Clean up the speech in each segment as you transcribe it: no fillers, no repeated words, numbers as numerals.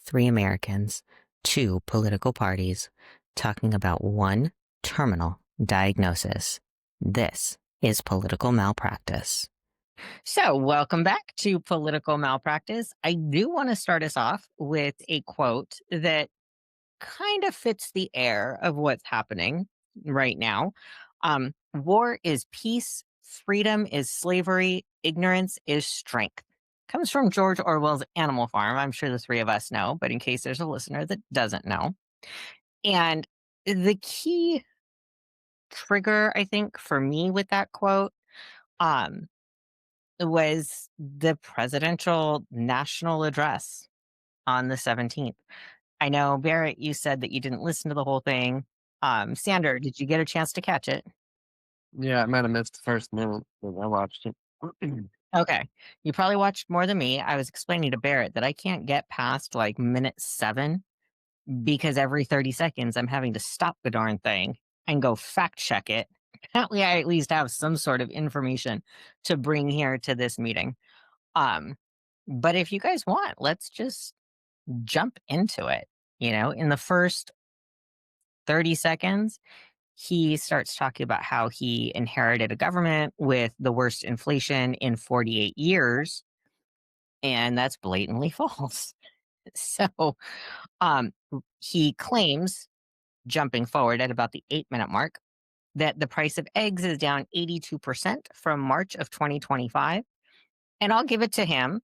3 Americans, 2 political parties, talking about one terminal diagnosis. This is political malpractice. So, welcome back to Political Malpractice. I do want to start us off with a quote that kind of fits the air of what's happening right now. War is peace, freedom is slavery, ignorance is strength. Comes from George Orwell's Animal Farm. I'm sure the three of us know, but in case there's a listener that doesn't know. And the key trigger, I think, for me with that quote um, was the presidential national address on the 17th. I know, Barrett, you said that you didn't listen to the whole thing. Sander, did you get a chance to catch it? Yeah, I might have missed the first minute, but I watched it. Okay. You probably watched more than me. I was explaining to Barrett that I can't get past like minute 7 because every 30 seconds I'm having to stop the darn thing and go fact check it. That way I at least have some sort of information to bring here to this meeting. Um, but if you guys want, let's just jump into it. In the first 30 seconds, he starts talking about how he inherited a government with the worst inflation in 48 years. And that's blatantly false. So um, he claims, jumping forward at about the 8-minute mark, that the price of eggs is down 82% from March of 2025. And I'll give it to him.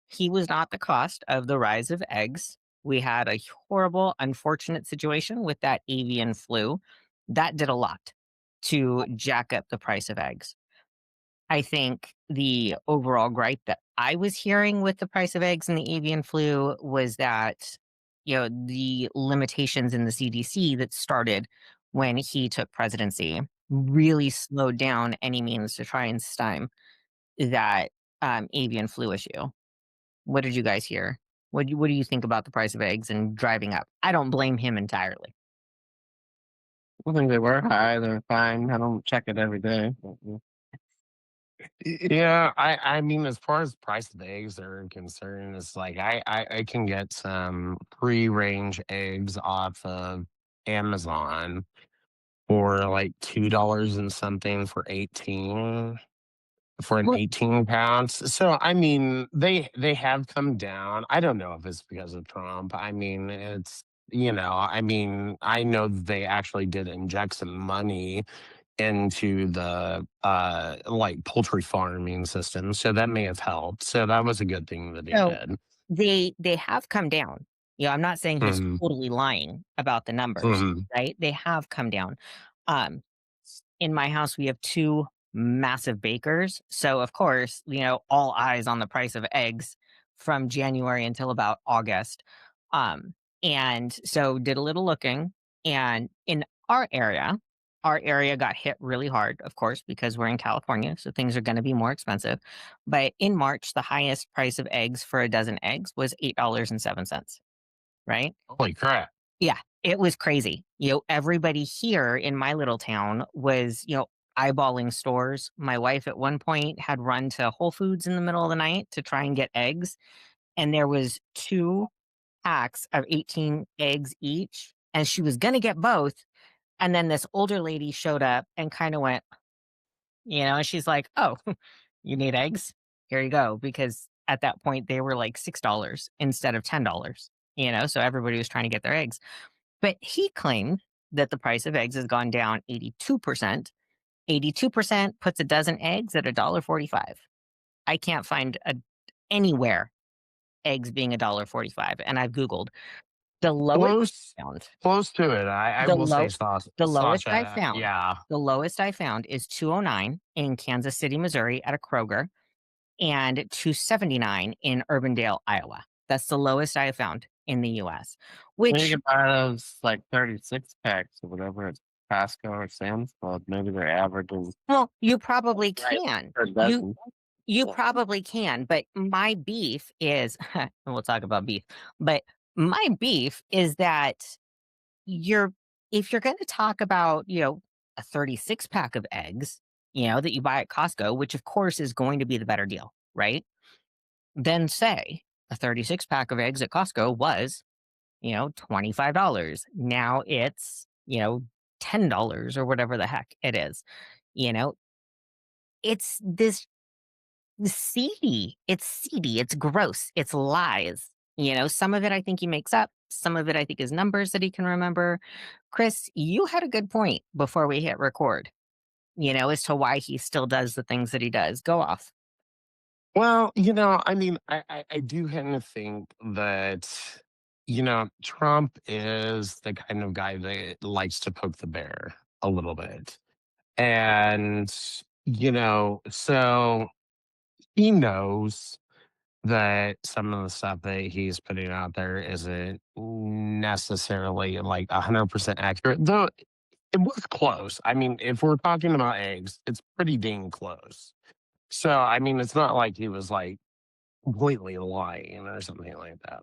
He was not the cost of the rise of eggs. We had a horrible, unfortunate situation with that avian flu. That did a lot to jack up the price of eggs. I think the overall gripe that I was hearing with the price of eggs and the avian flu was that, the limitations in the CDC that started when he took presidency really slowed down any means to try and stymie that avian flu issue. What did you guys hear? What do you think about the price of eggs and driving up? I don't blame him entirely. I think they were high. They're fine. I don't check it every day. Yeah, I mean, as far as price of eggs are concerned, it's like I can get some free range eggs off of Amazon for like $2 and something for 18 for an Well, 18 pounds. So I mean, they have come down. I don't know if it's because of Trump. I mean, I mean, I know that they actually did inject some money into the like poultry farming system. So that may have helped. So that was a good thing that he so did. they have come down. I'm not saying he's Hmm. totally lying about the numbers, Hmm. right? They have come down. Um, in my house, we have 2 massive bakers, so of course, all eyes on the price of eggs from January until about August. Um, and so did a little looking, and in our area got hit really hard, of course, because we're in California, so things are gonna be more expensive. But in March, the highest price of eggs for a dozen eggs was $8.07, right? Holy crap. Yeah, it was crazy. Everybody here in my little town was, eyeballing stores. My wife at one point had run to Whole Foods in the middle of the night to try and get eggs, and there was 2 packs of 18 eggs each, and she was gonna get both, and then this older lady showed up and kinda went, and she's like, "Oh, you need eggs? Here you go," because at that point, they were like $6 instead of $10, so everybody was trying to get their eggs. But he claimed that the price of eggs has gone down 82%. 82% puts a dozen eggs at $1.45. I can't find anywhere eggs being $1.45, and I've Googled. The lowest Close I found close to it. I the will say low the lowest I Sasha. found Yeah. the lowest I found is 209 in Kansas City, Missouri at a Kroger, and 279 in Urbandale, Iowa. That's the lowest I have found in the US, You which, can buy those like 36 packs or whatever at Costco or Sam's Club. Maybe their average is well, you probably right can. per You dozen. you probably can, but my beef is and we'll talk about beef, but my beef is that you're if you're gonna talk about, a 36 pack of eggs, that you buy at Costco, which of course is going to be the better deal, right? Then say. A 36 pack of eggs at Costco was, $25. Now it's, $10 or whatever the heck it is. You know, it's this seedy. It's seedy. It's gross. It's lies. Some of it I think he makes up. Some of it I think is numbers that he can remember. Chris, you had a good point before we hit record, as to why he still does the things that he does. Go off. Well, I mean, I do kind of think that, Trump is the kind of guy that likes to poke the bear a little bit. And, so he knows that some of the stuff that he's putting out there isn't necessarily like 100% accurate, though it was close. I mean, if we're talking about eggs, it's pretty dang close. So, I mean, it's not like he was like completely lying or something like that.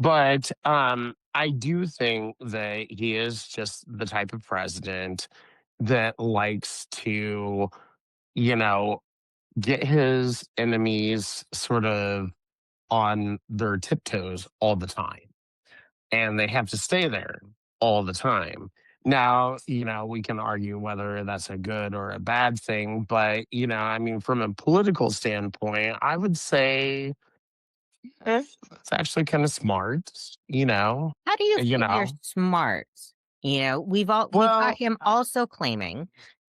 But I do think that he is just the type of president that likes to, you know, get his enemies sort of on their tiptoes all the time. And they have to stay there all the time. Now, we can argue whether that's a good or a bad thing, but, I mean, from a political standpoint, I would say it's actually kind of smart, How do you you figure know. smart? We've got Well, him also claiming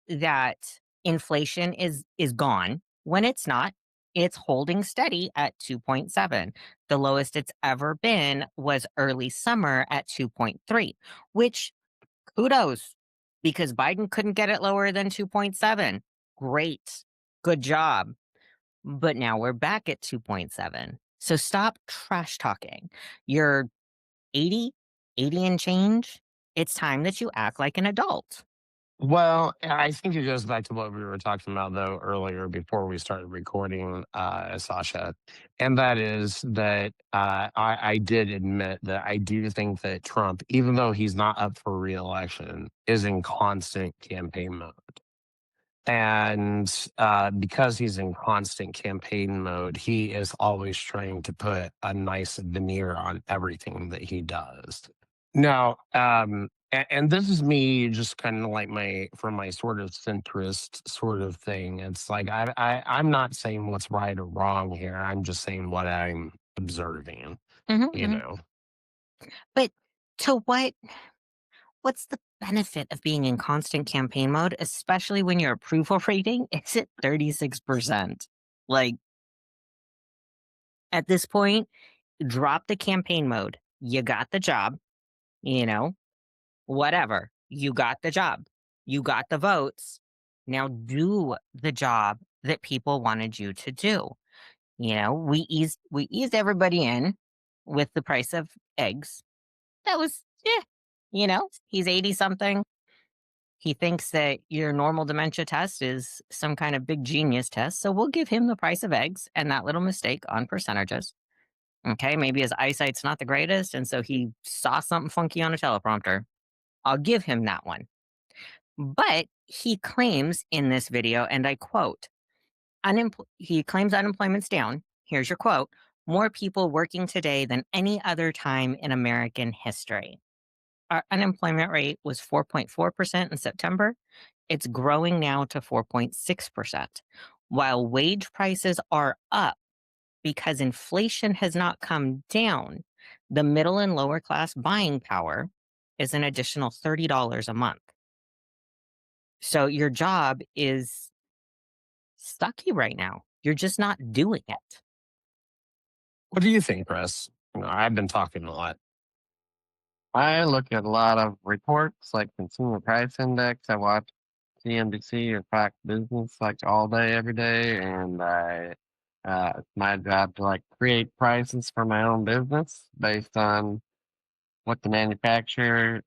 that inflation is gone when it's not. It's holding steady at 2.7. The lowest it's ever been was early summer at 2.3, which kudos, because Biden couldn't get it lower than 2.7. Great. Good job. But now we're back at 2.7. So stop trash talking. You're 80, 80 and change. It's time that you act like an adult. I think it goes back to what we were talking about though earlier before we started recording, Sasha, and that is that I did admit that I do think that Trump, even though he's not up for reelection, is in constant campaign mode. And because he's in constant campaign mode, he is always trying to put a nice veneer on everything that he does. Now, and this is me just kind of like from my sort of centrist sort of thing. It's like I'm not saying what's right or wrong here. I'm just saying what I'm observing. Mhm, You mhm. know. But to what's the benefit of being in constant campaign mode, especially when your approval rating is at 36%? Like, at this point, drop the campaign mode. You got the job, you know, whatever. You got the job. You got the votes. Now do the job that people wanted you to do. We eased everybody in with the price of eggs. That was, yeah, he's 80 something. He thinks that your normal dementia test is some kind of big genius test. So we'll give him the price of eggs and that little mistake on percentages. Okay. Maybe his eyesight's not the greatest. And so he saw something funky on a teleprompter. I'll give him that one. But he claims in this video, and I quote, he claims unemployment's down. Here's your quote: more people working today than any other time in American history. Our unemployment rate was 4.4% in September. It's growing now to 4.6%. While wage prices are up because inflation has not come down, the middle and lower class buying power is an additional $30 a month. So your job is sucky right now. You're just not doing it. What do you think, Chris? I've been talking a lot. I look at a lot of reports like Consumer Price Index. I watch CNBC or Fox Business like all day, every day, and it's my job to like create prices for my own business based on what the manufacturer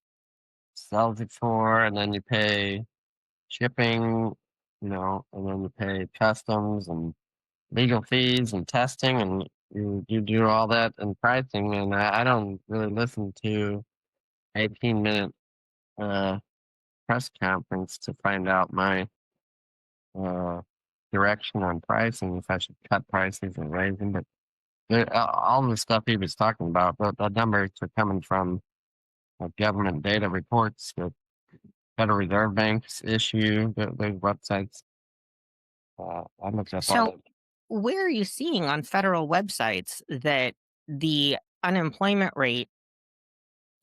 sells it for, and then you pay shipping, and then you pay customs and legal fees and testing, and you do all that in pricing. And I don't really listen to 18-minute uh, press conference to find out my uh, direction on pricing, if I should cut prices or raise them. But all the stuff he was talking about, the numbers are coming from government data reports that Federal Reserve Banks issue. Those websites. I looked up all So, that. where are you seeing on federal websites that the unemployment rate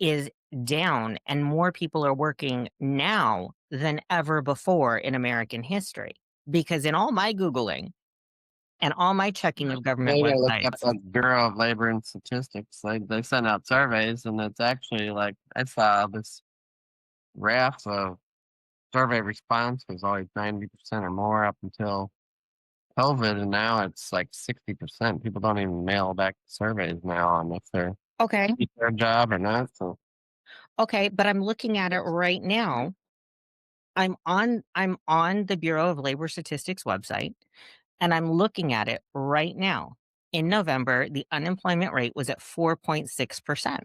is down and more people are working now than ever before in American history? Because in all my Googling and all my checking of government Maybe I looked up websites, the Bureau of Labor and Statistics. They send out surveys, and it's actually like I saw this graph of survey response was always 90% or more up until COVID, and now it's like 60%. People don't even mail back surveys now on if they're okay, keep their job or not. So okay, but I'm looking at it right now. I'm on the Bureau of Labor Statistics website and I'm looking at it right now. In November, the unemployment rate was at 4.6%.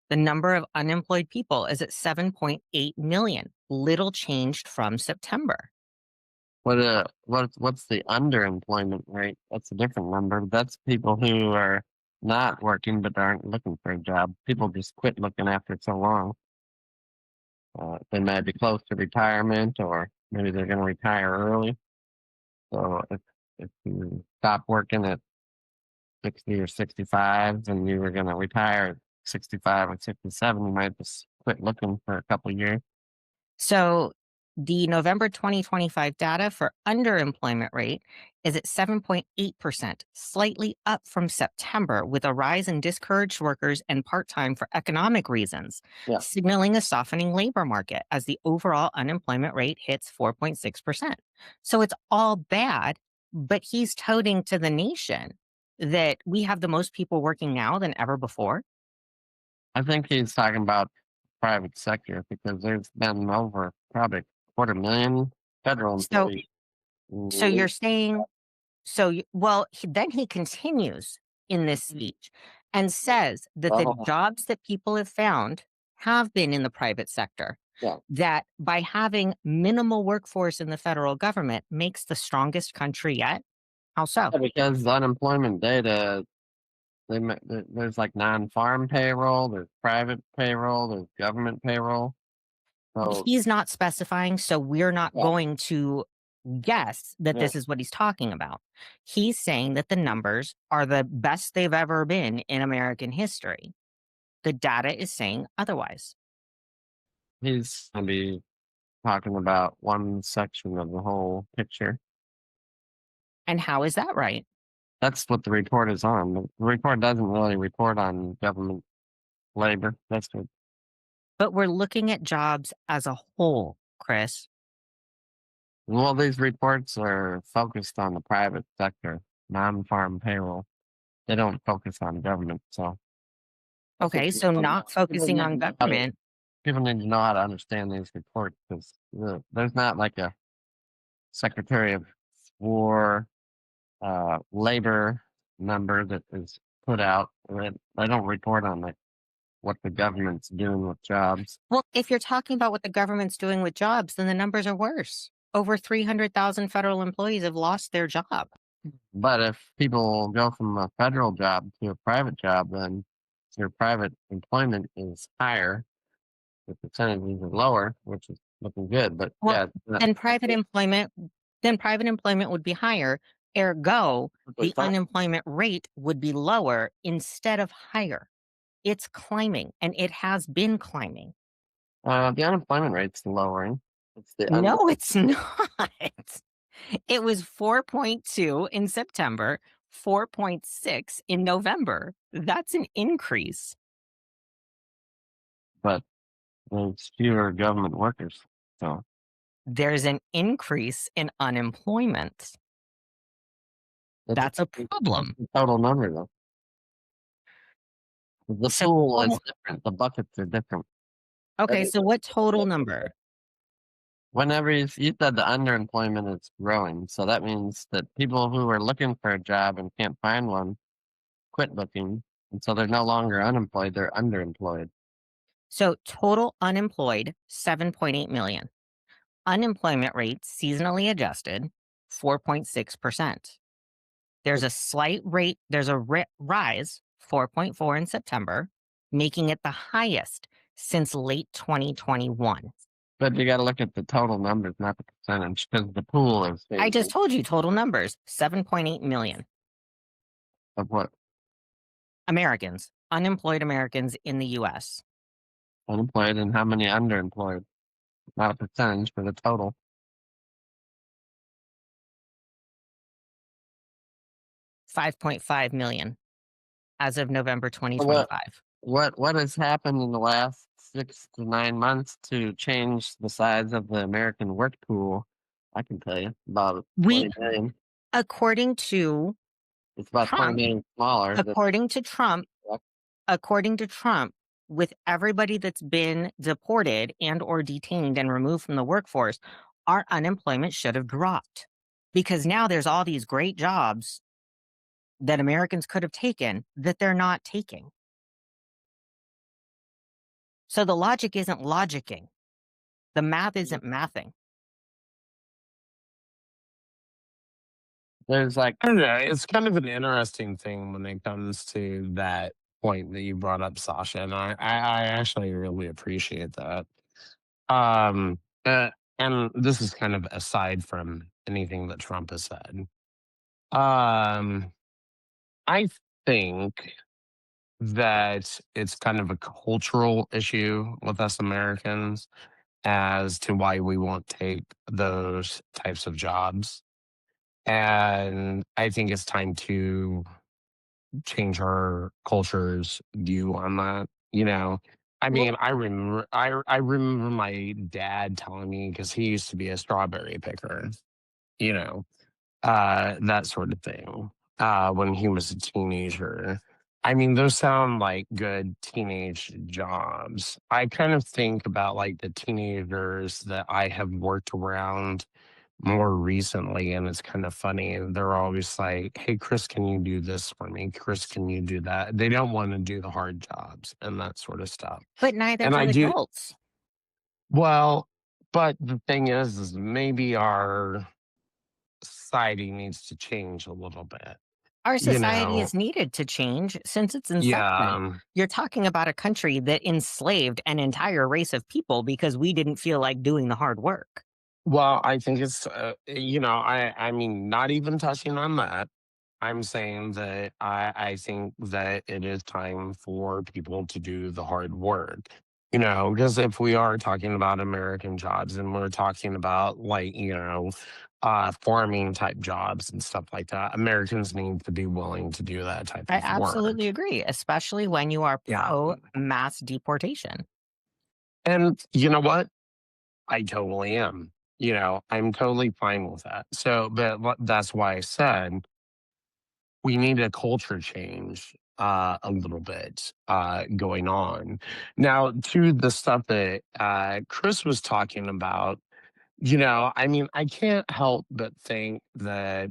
The number of unemployed people is at 7.8 million, little changed from September. what's the underemployment rate? That's a different number. That's people who are not working but aren't looking for a job. People just quit looking after so long. They might be close to retirement, or maybe they're going to retire early. So if you stop working at 60 or 65 and you were going to retire at 65 or 67, you might just quit looking for a couple years. So the November 2025 data for underemployment rate is at 7.8%, slightly up from September, with a rise in discouraged workers and part time for economic reasons, Yeah. signaling a softening labor market as the overall unemployment rate hits 4.6%. So it's all bad, but he's toting to the nation that we have the most people working now than ever before. I think he's talking about private sector because there's been over probably 250,000 federal So, employees. so Mm, you're saying well, then he continues in this speech and says that the well, jobs that people have found have been in the private sector, yeah. that by having minimal workforce in the federal government makes the strongest country yet. How so? Yeah, because the unemployment data, there's like non-farm payroll, there's private payroll, there's government payroll. So He's not specifying, so we're not yeah, going to guess that yeah. this is what he's talking about. He's saying that the numbers are the best they've ever been in American history. The data is saying otherwise. He's gonna be talking about one section of the whole picture. And how is that right? That's what the report is on. The report doesn't really report on government labor. That's what. But we're looking at jobs as a whole, Chris. Well, these reports are focused on the private sector, non-farm payroll. They don't focus on government. So I think Okay, so not people focusing need on to know how to government. people need to know how to understand these reports because there's not like a Secretary of War labor number that is put out. They don't report on like what the government's doing with jobs. Well, if you're talking about what the government's doing with jobs, then the numbers are worse. Over 300,000 federal employees have lost their job. But if people go from a federal job to a private job, then your private employment is higher. The percentages are lower, which is looking good. But Well, yeah, it's not then private employment would be higher. Ergo, perfectly the fine. unemployment rate would be lower instead of higher. It's climbing and it has been climbing. The unemployment rate's lowering. It's the No, it's not. It was 4.2 in September, 4.6 in November. That's an increase. but there's fewer government workers. So There's an increase in unemployment. that's That's a that's problem. the total number though. The So, pool is total- different. The buckets are different. okay, Every so what total number? Whenever you said the underemployment is growing, so that means that people who are looking for a job and can't find one quit looking, and so they're no longer unemployed; they're underemployed. So, total unemployed, 7.8 million. Unemployment rate, seasonally adjusted, 4.6%. There's a slight rate, there's a rise, 4.4 in September, making it the highest since late 2021. But you got to look at the total numbers, not the percentage, because the pool is I just changing told you total numbers 7.8 million of what Americans, unemployed Americans in the US. unemployed and how many underemployed. Not a percentage, but a total. 5.5 million as of November What 2025. what has happened in the last 6 to 9 months to change the size of the American work pool? I can tell you about We, 20 million. according to It's about 20 Trump, million smaller. according to Trump, according to Trump, with everybody that's been deported and or detained and removed from the workforce, our unemployment should have dropped because now there's all these great jobs that Americans could have taken that they're not taking. So the logic isn't logicking. The math isn't mathing. There's like I don't know. It's kind of an interesting thing when it comes to that point that you brought up, Sasha, and I actually really appreciate that. Um, and this is kind of aside from anything that Trump has said. Um, I think that it's kind of a cultural issue with us Americans as to why we won't take those types of jobs. And I think it's time to change our culture's view on that. I Well, mean, I remember my dad telling me because he used to be a strawberry picker, you know, that sort of thing, when he was a teenager. I mean, those sound like good teenage jobs. I kind of think about like the teenagers that I have worked around more recently, and it's kind of funny. They're always like, "Hey, Chris, can you do this for me? Chris, can you do that?" They don't want to do the hard jobs and that sort of stuff. but neither And I do do adults. well, but the thing is maybe our society needs to change a little bit. Our You society know, is needed to change since its yeah. inception. You're talking about a country that enslaved an entire race of people because we didn't feel like doing the hard work. Well, I think it's I mean, not even touching on that. I'm saying that I think that it is time for people to do the hard work. Because if we are talking about American jobs and we're talking about like, farming type jobs and stuff like that, Americans need to be willing to do that type I of absolutely work. agree, especially when you are Yeah. pro mass deportation. And you know what? I totally am. I'm totally fine with that. So, but that's why I said we need a culture change a little bit going on. Now, to the stuff that Chris was talking about, I mean, I can't help but think that,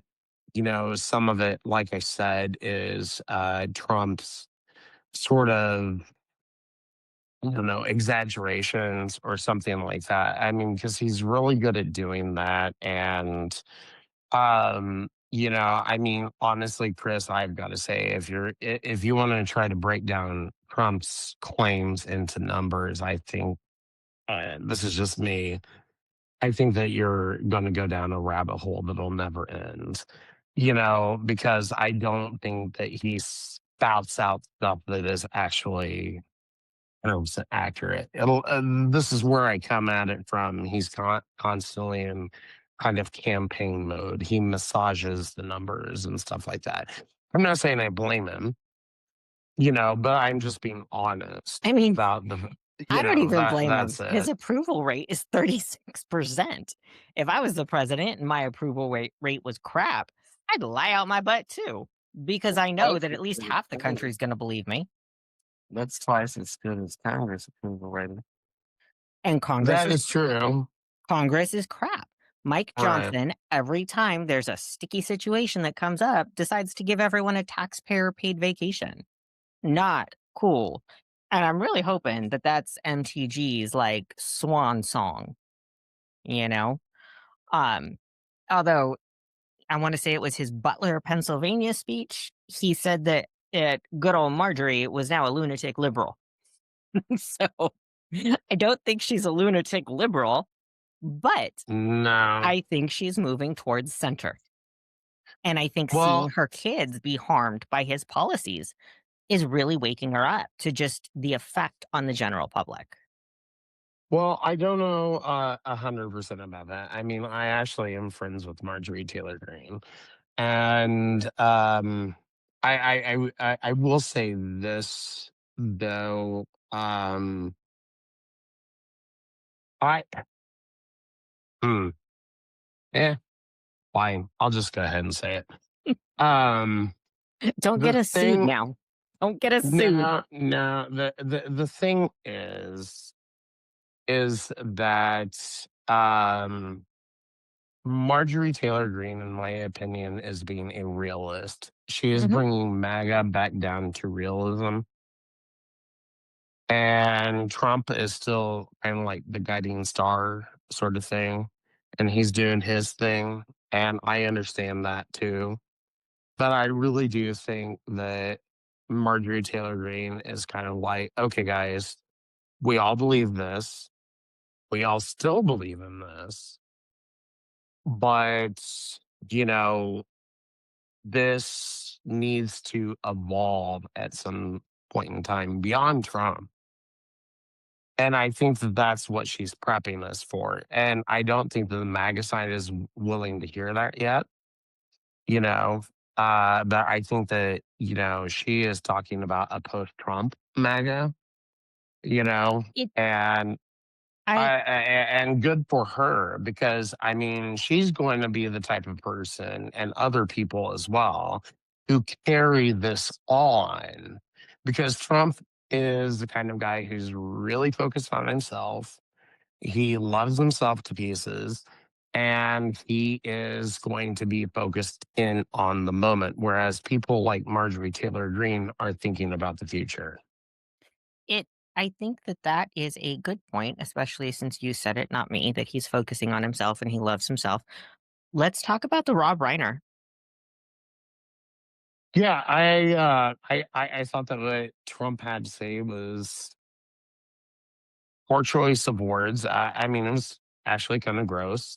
some of it, like I said, is Trump's sort of, I don't know, exaggerations or something like that. I mean, because he's really good at doing that. And I mean, honestly, Chris, I've got to say, if you want to try to break down Trump's claims into numbers, I think this is just me. I think that you're going to go down a rabbit hole that'll never end. Because I don't think that he spouts out stuff that is actually 100% accurate. This is where I come at it from. He's constantly in kind of campaign mode. He massages the numbers and stuff like that. I'm not saying I blame him, but I'm just being honest I mean, about I don't even blame him. that's His it. approval rate is 36%. If I was the president and my approval rate was crap, I'd lie out my butt too, because I know twice that as at least good as half the Congress. country is going to believe me. That's twice as good as Congress approval rating. And That is true. Congress is crap. Mike Right. Johnson, every time there's a sticky situation that comes up, decides to give everyone a taxpayer paid vacation. Not cool. And I'm really hoping that that's MTG's like swan song, you know? Um, although I want to say it was his Butler, Pennsylvania speech. He said that good old Marjorie was now a lunatic liberal. So I don't think she's a lunatic liberal, but No. I think she's moving towards center. And I think seeing Well, her kids be harmed by his policies is really waking her up to just the effect on the general public. I don't know 100% about that. I mean, I actually am friends with Marjorie Taylor Greene, and I will say this though. I hmm, eh, fine. I'll just go ahead and say it. Um, Don't the get us sued thing, now. Don't get us sued. no, no. The thing is that Marjorie Taylor Greene, in my opinion, is being a realist. She is Mhm. bringing MAGA back down to realism. And Trump is still kind of like the guiding star sort of thing. And he's doing his thing. And I understand that too. But I really do think that Marjorie Taylor Greene is kind of like, okay, guys, we all believe this. We all still believe in this. But, you know, this needs to evolve at some point in time beyond Trump. And I think that that's what she's prepping us for. And I don't think that the MAGA side is willing to hear that yet, you know. But I think that, she is talking about a post Trump MAGA, you know, It and I and good for her because I mean she's going to be the type of person and other people as well who carry this on because Trump is the kind of guy who's really focused on himself. He loves himself to pieces and he is going to be focused in on the moment whereas people like Marjorie Taylor Greene are thinking about the future. it I think that that is a good point, especially since you said it, not me, that he's focusing on himself and he loves himself. Let's talk about the Rob Reiner. Yeah, I thought that what Trump had to say was poor choice of words. I mean, it was actually kind of gross.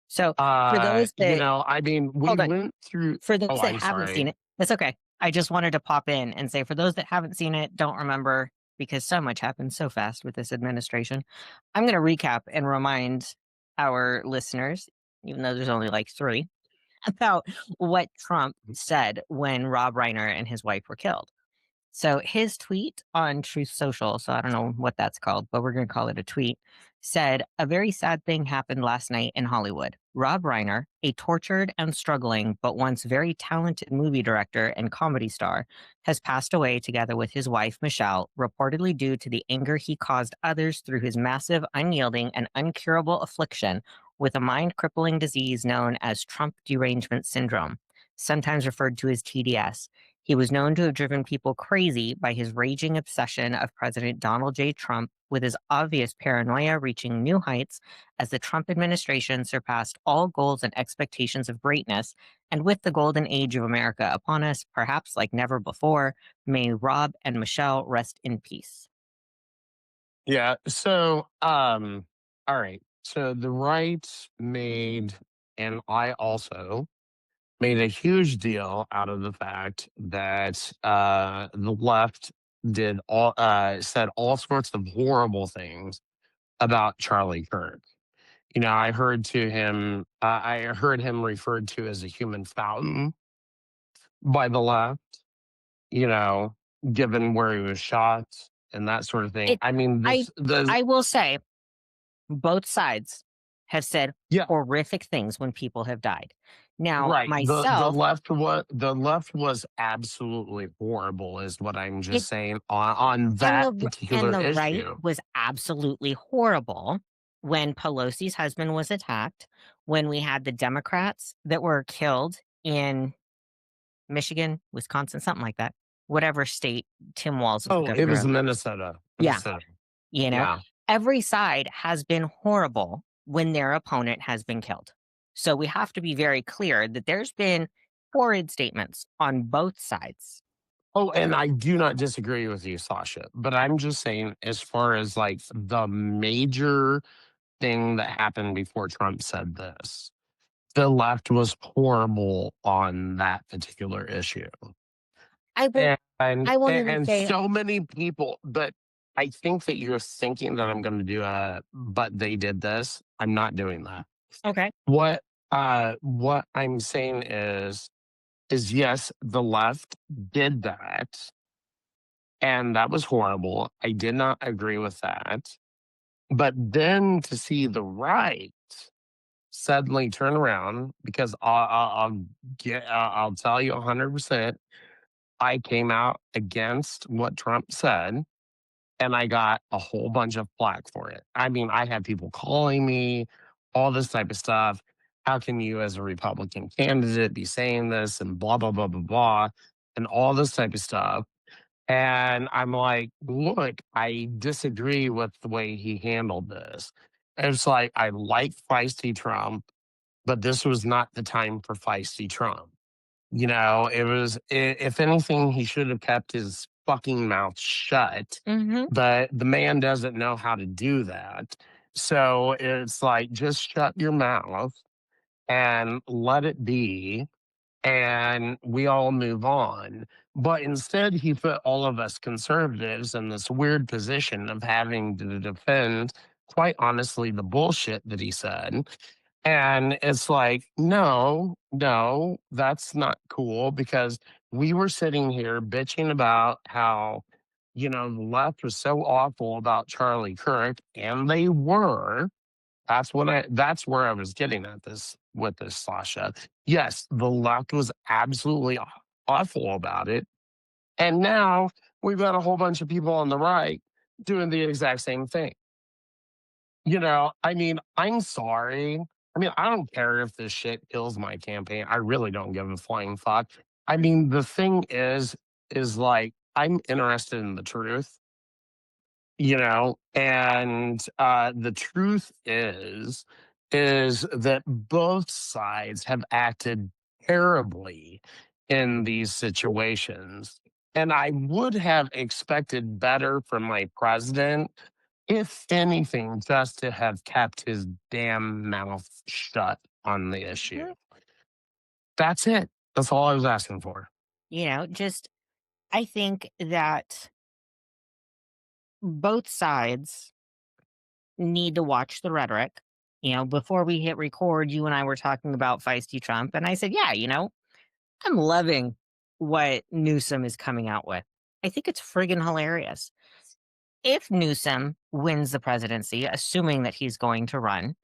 So, for those that I mean, we hold on. went through. For those Oh, that I'm haven't seen sorry. it, that's okay. I just wanted to pop in and say for those that haven't seen it, don't remember, because so much happened so fast with this administration, I'm gonna recap and remind our listeners, even though there's only like 3, about what Trump said when Rob Reiner and his wife were killed. So his tweet on Truth Social, so I don't know what that's called, but we're going to call it a tweet, said, "A very sad thing happened last night in Hollywood. Rob Reiner, a tortured and struggling but once very talented movie director and comedy star, has passed away together with his wife, Michelle, reportedly due to the anger he caused others through his massive, unyielding, and uncurable affliction with a mind crippling disease known as Trump derangement syndrome, sometimes referred to as TDS. He was known to have driven people crazy by his raging obsession of President Donald J. Trump, with his obvious paranoia reaching new heights as the Trump administration surpassed all goals and expectations of greatness. And with the golden age of America upon us, perhaps like never before, may Rob and Michelle rest in peace." Yeah. So, all right. So the right made, and I also made a huge deal out of the fact that the left said all sorts of horrible things about Charlie Kirk. I heard him referred to as a human fountain by the left, you know, given where he was shot and that sort of thing. It I mean, I the I will say both sides have said yeah, horrific things when people have died. Now, right. myself, The left was absolutely horrible, is what I'm it just saying on And that and particular the right issue. was absolutely horrible when Pelosi's husband was attacked, when we had the Democrats that were killed in Michigan, Wisconsin, something like that, whatever state Tim Walz was the Oh, it governor was of. Minnesota. Yeah, Minnesota. you know, Yeah. every side has been horrible when their opponent has been killed. So we have to be very clear that there's been horrid statements on both sides. Oh, and I do not disagree with you, Sasha, but I'm just saying, as far as like the major thing that happened before Trump said this, the left was horrible on that particular issue. I will And and I won't even and say so many people, but I think that you're thinking that I'm gonna do a "but they did this." I'm not doing that. okay. What I'm saying is yes, the left did that, and that was horrible. I did not agree with that. But then to see the right suddenly turn around, because I'll tell you 100%, I came out against what Trump said, and I got a whole bunch of flack for it. I mean, I had people calling me, all this type of stuff. How can you, as a Republican candidate, be saying this and blah, blah, blah, blah, blah, and all this type of stuff. And I'm like, look, I disagree with the way he handled this. It's like, I like feisty Trump, but this was not the time for feisty Trump. You know, if anything, he should have kept his fucking mouth shut. Mhm. But the man doesn't know how to do that. So it's like, just shut your mouth and let it be, and we all move on. But instead, he put all of us conservatives in this weird position of having to defend, quite honestly, the bullshit that he said. And it's like, no, no, that's not cool, because we were sitting here bitching about how, the left was so awful about Charlie Kirk, and they were. That's where I was getting at this with this, Sasha. Yes, the left was absolutely awful about it. And now we've got a whole bunch of people on the right doing the exact same thing. I mean, I'm sorry. I mean, I don't care if this shit kills my campaign. I really don't give a flying fuck. I mean, the thing is like, I'm interested in the truth, and the truth is that both sides have acted terribly in these situations, and I would have expected better from my president, if anything, just to have kept his damn mouth shut on the issue. Mhm. That's it. That's all I was asking for. Just I think that both sides need to watch the rhetoric. Before we hit record, you and I were talking about feisty Trump, and I said, yeah, I'm loving what Newsom is coming out with. I think it's friggin' hilarious. If Newsom wins the presidency, assuming that he's going to run,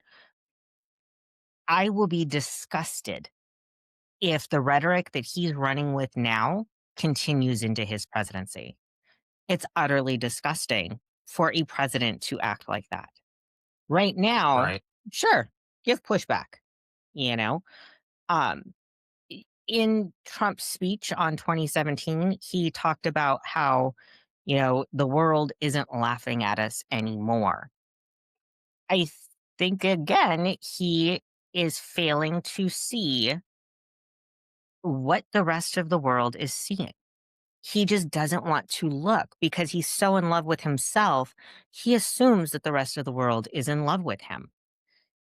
I will be disgusted if the rhetoric that he's running with now continues into his presidency. It's utterly disgusting for a president to act like that. Right now, Right. sure, give pushback, you know? Um, in Trump's speech on 2017, he talked about how, the world isn't laughing at us anymore. I think, again, he is failing to see what the rest of the world is seeing. He just doesn't want to look because he's so in love with himself. He assumes that the rest of the world is in love with him.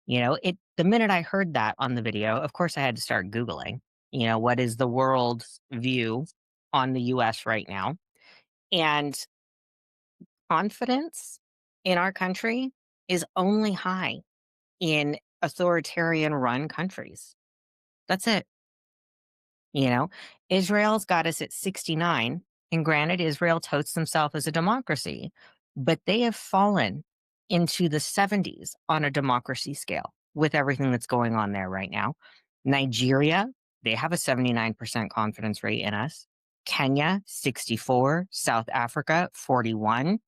The minute I heard that on the video, of course I had to start Googling, what is the world's view on the US right now? And confidence in our country is only high in authoritarian run countries. That's it. You know, Israel's got us at 69. And granted, Israel totes themselves as a democracy, but they have fallen into the 70s on a democracy scale with everything that's going on there right now. Nigeria, they have a 79% confidence rate in us. Kenya, 64. South Africa, 41.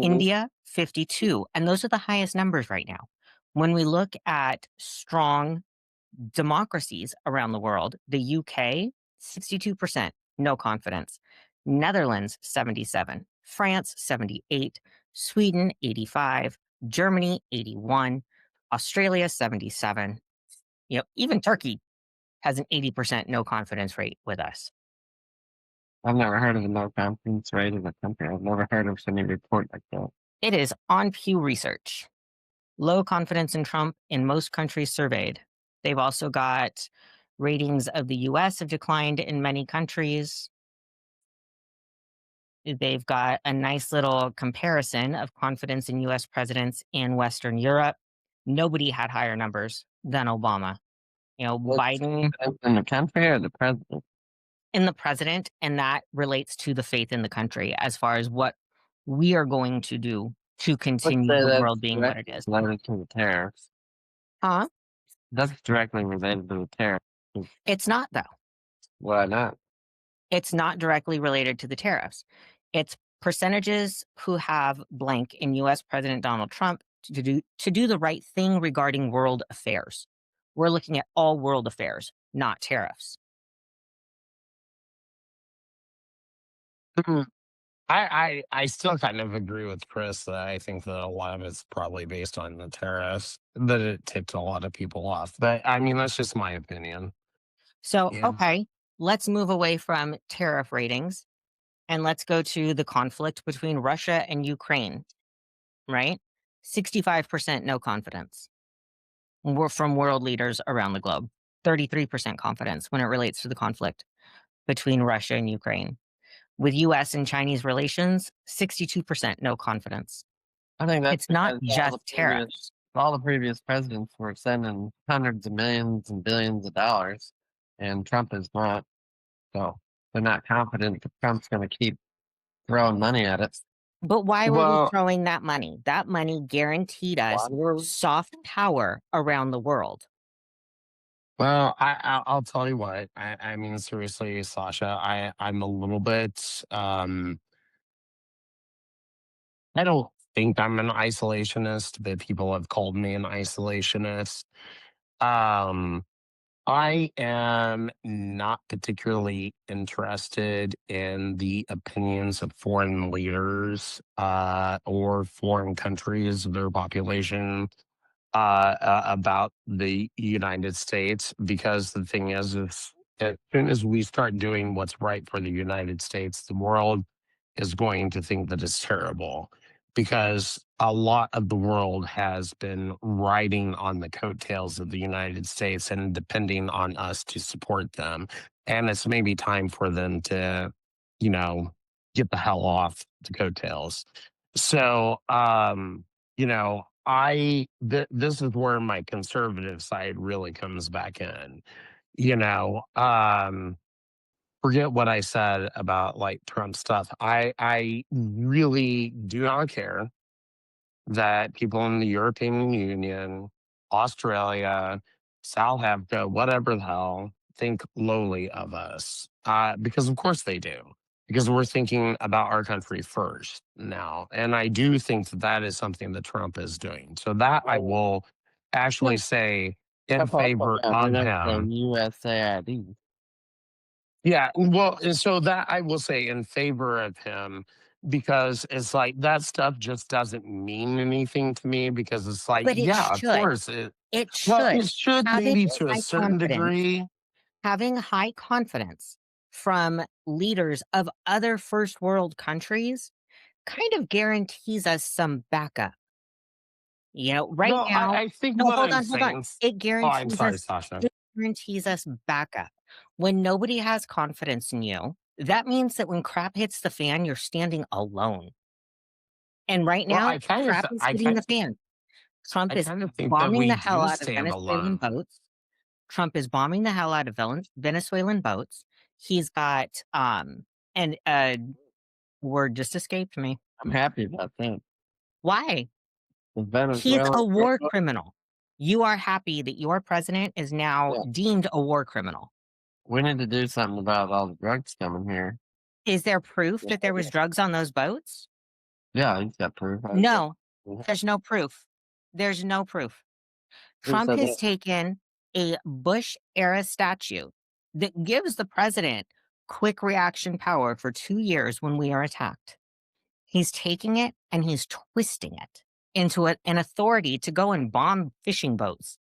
India, 52. And those are the highest numbers right now. When we look at strong democracies around the world, the UK, 62%, no confidence. Netherlands, 77. France, 78. Sweden, 85. Germany, 81. Australia, 77. Even Turkey has an 80% no confidence rate with us. I've never heard of a no confidence rate in a country. I've never heard of any report like that. It is on Pew Research. Low confidence in Trump in most countries surveyed. They've also got ratings of the US have declined in many countries. They've got a nice little comparison of confidence in US presidents in Western Europe. Nobody had higher numbers than Obama. What's Biden in the country or the president? in the president, and that relates to the faith in the country as far as what we are going to do to Let's continue say the that's world being what it directly is. related to the tariffs. Huh? That's directly related to the tariffs. It's not, though. Why not? It's not directly related to the tariffs. It's percentages who have blank in US President Donald Trump to do the right thing regarding world affairs. We're looking at all world affairs, not tariffs. Mm, I still kind of agree with Chris that I think that a lot of it's probably based on the tariffs, that it tipped a lot of people off. But I mean, that's just my opinion. So, Yeah. okay, let's move away from tariff ratings and let's go to the conflict between Russia and Ukraine, right? 65% no confidence. We're from world leaders around the globe. 33% confidence when it relates to the conflict between Russia and Ukraine. With US and Chinese relations, 62% no confidence. I think that's It's not because just tariffs. all the previous presidents were sending hundreds of millions and billions of dollars, and Trump is not. So they're not confident that Trump's going to keep throwing money at it. But why were we Well, throwing that money? That money guaranteed us Water. soft power around the world. I'll tell you what. I mean, seriously, Sasha, I'm a little bit. I don't think I'm an isolationist, but people have called me an isolationist. Um, I am not particularly interested in the opinions of foreign leaders or foreign countries, their population about the United States, because the thing is as soon as we start doing what's right for the United States, the world is going to think that it's terrible, because a lot of the world has been riding on the coattails of the United States and depending on us to support them. And it's maybe time for them to, you know, get the hell off the coattails. So, this is where my conservative side really comes back in. You know, forget what I said about like Trump stuff. I really do not care that people in the European Union, Australia, South Africa, whatever the hell, think lowly of us. Because of course they do. Because we're thinking about our country first now. And I do think that that is something that Trump is doing. So that I will actually say in Trump also favor got of rid of the him. USAID. Yeah, well, and so that I will say in favor of him, because it's like that stuff just doesn't mean anything to me, because it's like, But it yeah, of should. course it, It well, should. it should Having maybe to a high certain confidence, degree. having high confidence from leaders of other first world countries kind of guarantees us some backup. Right Well, now, I think no, what hold I'm on, hold on. saying. It Oh, I'm guarantees sorry, us Sasha. it guarantees us backup. When nobody has confidence in you, that means that when crap hits the fan, you're standing alone. And right Well, now, crap is hitting the fan. Trump I is kind of think that bombing we the hell do out of stand Venezuelan alone. boats. Trump is bombing the hell out of Venezuelan boats. He's got and word just escaped me. I'm happy about that. Why? The He's Venezuela. a war criminal. You are happy that your president is now Yeah, deemed a war criminal. we need to do something about all the drugs coming here. Is there proof that there was drugs on those boats? Yeah, he's got proof. No, Yeah. there's no proof. There's no proof. Who Trump said has that? taken a Bush era statute that gives the president quick reaction power for 2 years when we are attacked. He's taking it and he's twisting it into an authority to go and bomb fishing boats.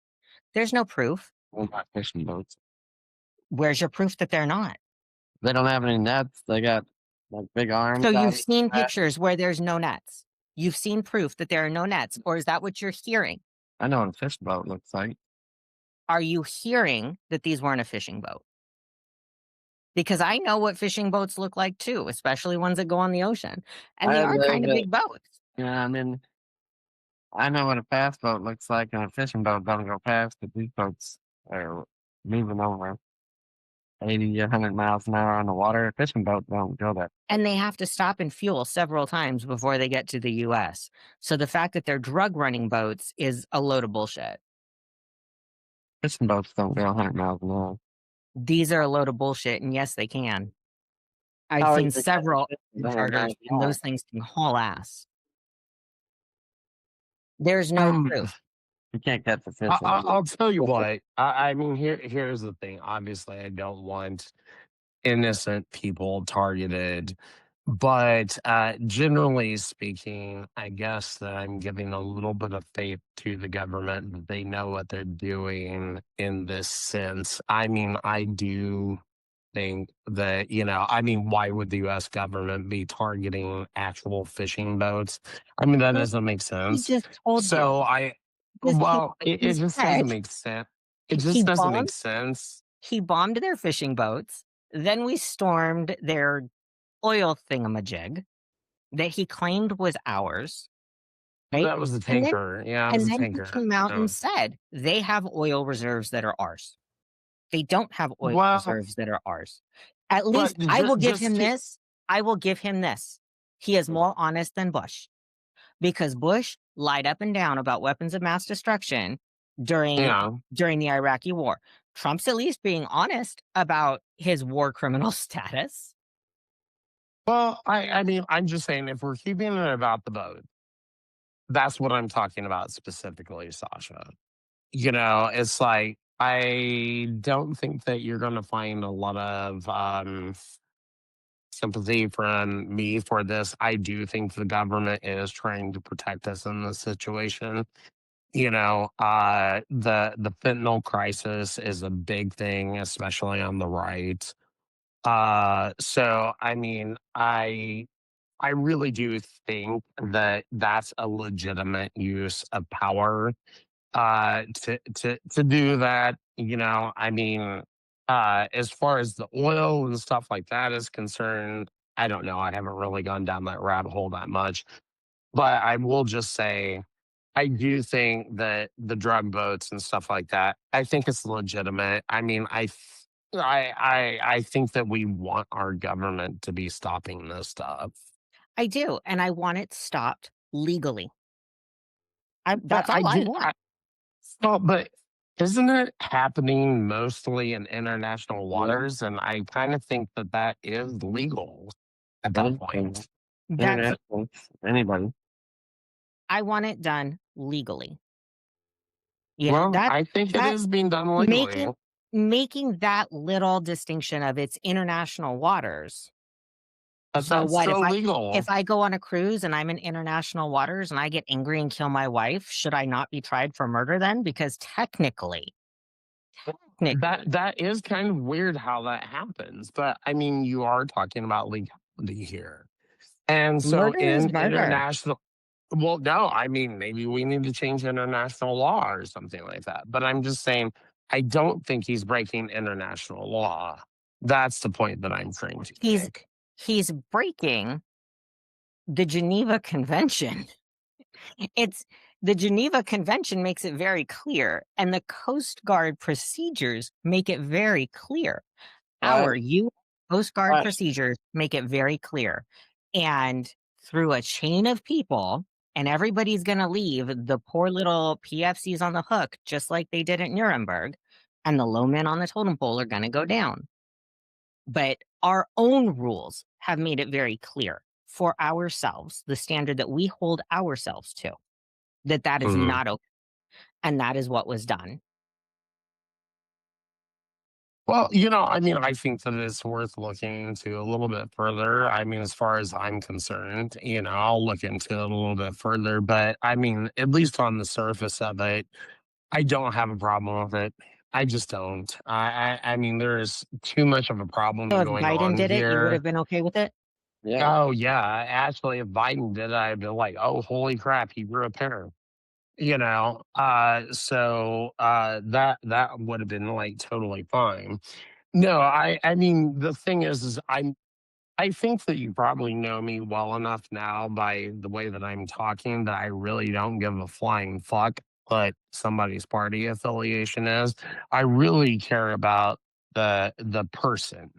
There's no proof. They're not fishing boats. Where's your proof that they're not? They don't have any nets. They got like big So arms you've out. seen pictures where there's no nets. You've seen proof that there are no nets, or is that what you're hearing? I know what a fish boat looks like. Are you hearing that these weren't a fishing boat? Because I know what fishing boats look like too, especially ones that go on the ocean, and they I are live kind of it. big boats. Yeah, I mean, I know what a fast boat looks like, and a fishing boat don't go fast, but these boats are moving over 80, 100 miles an hour on the water. A fishing boat don't go that. And they have to stop and fuel several times before they get to the US. So the fact that they're drug running boats is a load of bullshit. Fishing boats don't go 100 miles an hour. These are a load of bullshit, and yes, they can. I've How are seen you gonna catch a several fish with ocean 100 miles charters, an and hour? those things can haul ass. There's no proof. You can't catch a fish. I'll tell you what. I mean, here's the thing. Obviously, I don't want innocent people targeted, but generally speaking, I guess that I'm giving a little bit of faith to the government that they know what they're doing in this sense. I mean, I do think that, I mean, why would the US government be targeting actual fishing boats? I mean, that Well, doesn't make he sense. just told you. So He it just doesn't said make sense. It he just doesn't make bombed sense. he bombed their fishing boats. Then we stormed their oil thingamajig that he claimed was ours, right? That was the And then tanker. Yeah, it was and a then he tanker. came out and Oh. said they have oil reserves that are ours. They don't have oil Well, reserves that are ours. At but least I will give just him to, this. I will give him this. He is more honest than Bush, because Bush lied up and down about weapons of mass destruction during yeah. during the Iraqi war. Trump's at least being honest about his war criminal status. Well, I mean, I'm just saying, if we're keeping it about the boat, that's what I'm talking about specifically, Sasha. It's like I don't think that you're going to find a lot of sympathy from me for this. I do think the government is trying to protect us in this situation. The fentanyl crisis is a big thing, especially on the right. So I mean, I really do think that that's a legitimate use of power to do that. I mean, as far as the oil and stuff like that is concerned, I don't know. I haven't really gone down that rabbit hole that much, but I will just say I do think that the drug boats and stuff like that, I think it's legitimate. I mean, I think that we want our government to be stopping this stuff. I do, and I want it stopped legally. But That's all I want. but isn't it happening mostly in international Yeah, waters? And I kind of think that that is legal at that anything. point. That's International. Anybody. I want it done legally. Yeah, Well, I think it that is being done legally. making making that little distinction of it's international waters. But So that's what still legal. if I go on a cruise and I'm in international waters and I get angry and kill my wife, should I not be tried for murder then? Because technically, That is kind of weird how that happens. But I mean, you are talking about legality here. And so murder is in murder. international, well, no, I mean, maybe we need to change international law or something like that. But I'm just saying, I don't think he's breaking international law. That's the point that I'm trying to He's make. he's breaking the Geneva Convention. It's the Geneva Convention makes it very clear, and the Coast Guard procedures make it very clear. Right. Our U Coast Guard Right. procedures make it very clear. And through a chain of people, and everybody's going to leave, the poor little PFCs on the hook, just like they did at Nuremberg, and the low men on the totem pole are going to go down. But our own rules have made it very clear for ourselves, the standard that we hold ourselves to, that is Mhm. not okay. And that is what was done. Well, I mean, I think that it's worth looking into a little bit further. I mean, as far as I'm concerned, I'll look into it a little bit further. But I mean, at least on the surface of it, I don't have a problem with it. I just don't. I mean, there is too much of a So problem if going Biden on did it, you would here. have been okay with it? Yeah. Oh yeah, actually, if Biden did it, I'd be like, oh, holy crap, he grew a pair. That would have been like totally fine. No, I mean the thing is I think that you probably know me well enough now by the way that I'm talking that I really don't give a flying fuck what somebody's party affiliation is. I really care about the person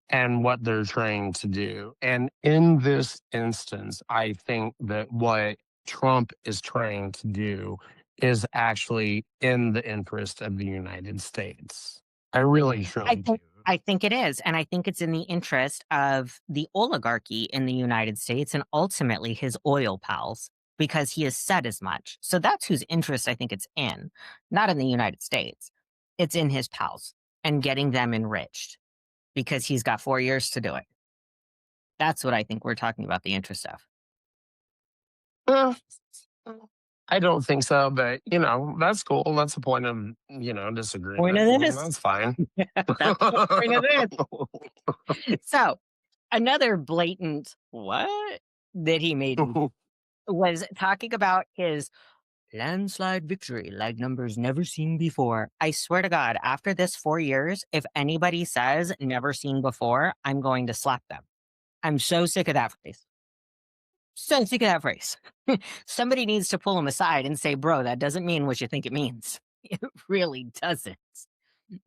and what they're trying to do. And in this instance, I think that what Trump is trying to do is actually in the interest of the United States. I really I truly do. think I think it is, and I think it's in the interest of the oligarchy in the United States and ultimately his oil pals because he has said as much. So that's whose interest I think it's in, not in the United States. It's in his pals and getting them enriched because he's got 4 years to do it. That's what I think we're talking about the interest of. Uh, I don't think so, but that's cool. That's the point of Point disagreement. of this. That's fine. That's the point of this. So another blatant what that he made was talking about his landslide victory like numbers never seen before. I swear to God, after this 4 years, if anybody says never seen before, I'm going to slap them. I'm so sick of that phrase. So sick of that phrase. Somebody needs to pull him aside and say, bro, that doesn't mean what you think it means. It really doesn't.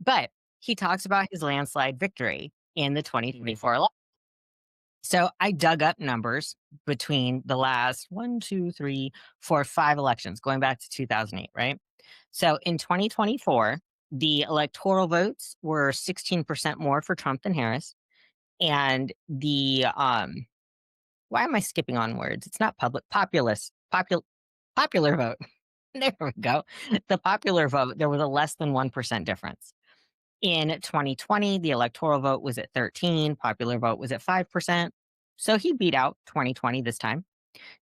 But he talks about his landslide victory in the 2024 election. So I dug up numbers between the last 5 elections, going back to 2008, right? So in 2024, the electoral votes were 16% more for Trump than Harris. And why am I skipping on words? It's not popular vote. There we go. The popular vote, there was a less than 1% difference. In 2020, the electoral vote was at 13, popular vote was at 5%. So he beat out 2020 this time.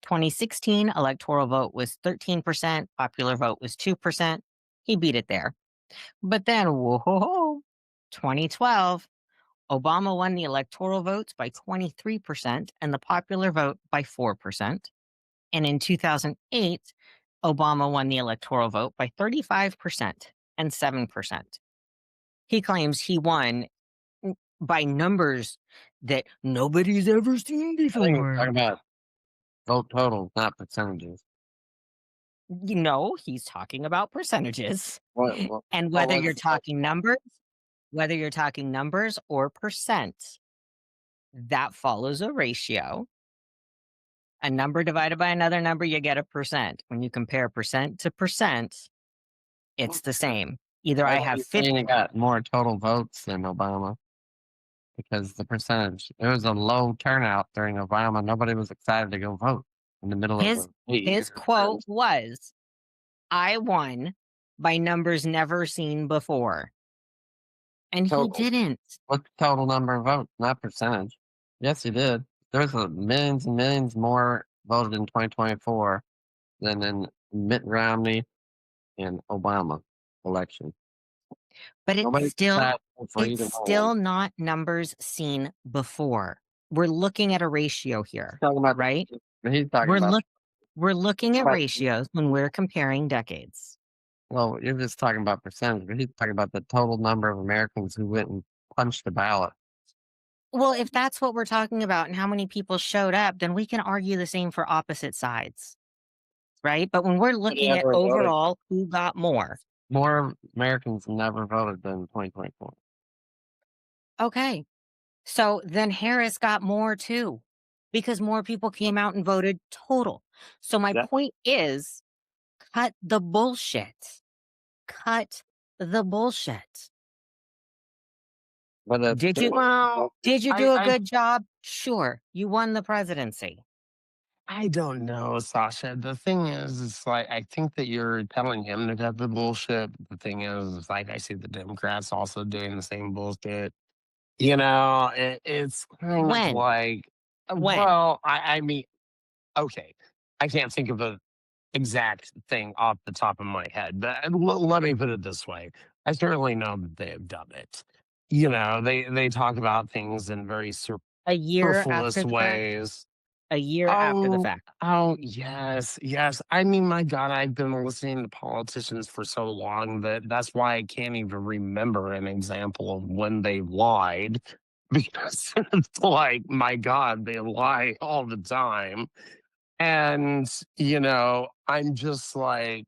2016 electoral vote was 13%, popular vote was 2%. He beat it there. But then, whoa, 2012, Obama won the electoral votes by 23% and the popular vote by 4%. And in 2008, Obama won the electoral vote by 35% and 7%. He claims he won by numbers that nobody's ever seen I think we're talking before. about vote totals, not percentages. He's talking about percentages. What what And what was the vote? whether you're talking numbers or percent, that follows a ratio. A number divided by another number, you get a percent. When you compare percent to percent, it's the same. Either Why I are have you 50. saying he got more total votes than Obama? Because the percentage, it was a low turnout during Obama. Nobody was excited to go vote in the middle of His the his 8 years. quote was, "I won by numbers never seen before." And he Total. didn't. What's the total number of votes, not percentage? Yes, he did. There's millions and millions more voted in 2024 than in Mitt Romney and Obama election. But Nobody decided for it's either one. still not numbers seen before. We're looking at a ratio here, Talking about right? he's talking We're about. look we're looking at But, ratios when we're comparing decades. well, you're just talking about percentage, but he's talking about the total number of Americans who went and punched the ballot. Well, if that's what we're talking about and how many people showed up, then we can argue the same for opposite sides, right? But when we're Nobody looking at ever voted. overall who got more, More Americans never voted than 2024. okay. So then Harris got more too, because more people came out and voted total. So my Yeah. point is, cut the bullshit. Cut the bullshit. But it's Did you still, Well, did you I do a I good job? Sure. You won the presidency. I don't know, Sasha. The thing is, it's like I think that you're telling him to cut the bullshit. But the thing is, like I see the Democrats also doing the same bullshit. It's kind of When? like, When? well, I mean, okay, I can't think of the exact thing off the top of my head, but let me put it this way. I certainly know that they have done it. You know, they talk about things in very A year after superfluous the fact? ways. A year after the Oh, fact. oh, yes, yes. I mean, my God, I've been listening to politicians for so long that that's why I can't even remember an example of when they lied because it's like, my God, they lie all the time. And, I'm just like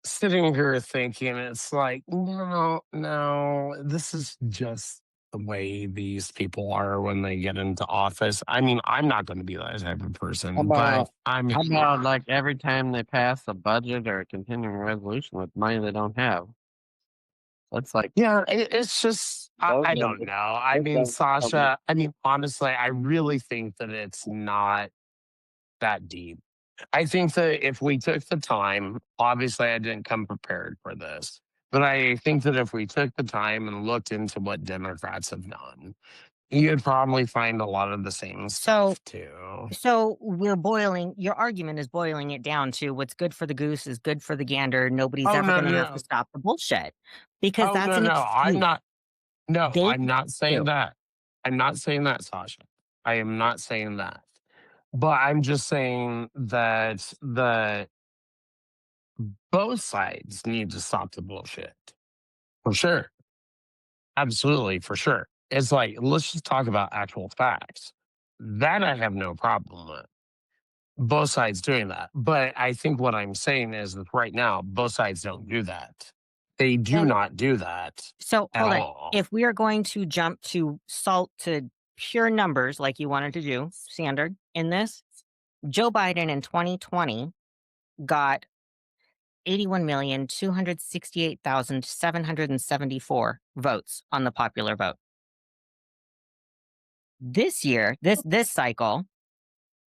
sitting here thinking, it's like, no, no, this is just the way these people are when they get into office. I mean, I'm not going to be that type of How person, but about I mean, how about like every time they pass a budget or a continuing resolution with money they don't have? That's like yeah, it's just, those I guys, don't know. I those mean, guys tell me, Sasha, I mean, honestly, I really think that it's not that deep. I think that if we took the time, obviously I didn't come prepared for this, but I think that if we took the time and looked into what Democrats have done, you'd probably find a lot of the same So stuff too. we're boiling your argument is boiling it down to what's good for the goose is good for the gander. Nobody's Oh ever no, gonna no, have to no. stop the bullshit because Oh that's no, an no. I'm excuse. not. No, They I'm not saying do. that. I'm not saying that, Sasha. I am not saying that. But I'm just saying that the both sides need to stop the bullshit for sure. Absolutely, for sure. It's like, let's just talk about actual facts. That I have no problem with. Both sides doing that. But I think what I'm saying is that right now, both sides don't do that. They do And not do that so at hold on. all. If we are going to jump to salt to pure numbers like you wanted to do, standard in this, Joe Biden in 2020 got 81,268,774 votes on the popular vote. This year, this cycle,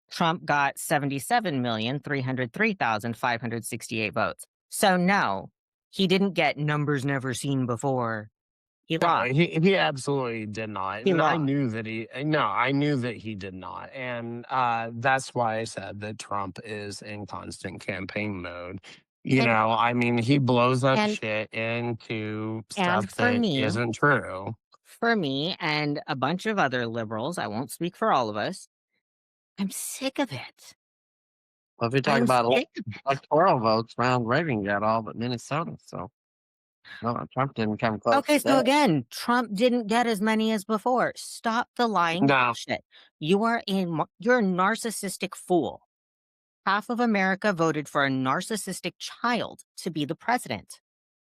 Trump got 77,303,568 votes. So no, he didn't get numbers never seen before. He No, lost. he absolutely did not, He and I lost. knew that he no, I knew that he did not, and, that's why I said that Trump is in constant campaign mode. And I mean, he blows up and shit into and stuff that isn't true. for me and a bunch of other liberals, I won't speak for all of us, I'm sick of it. well, if you talk I'm about sick of it. electoral votes, Ronald Reagan got all but Minnesota, so no, Trump didn't come close Okay, to so that. again, Trump didn't get as many as before. Stop the lying No. bullshit. You're a narcissistic fool. Half of America voted for a narcissistic child to be the president.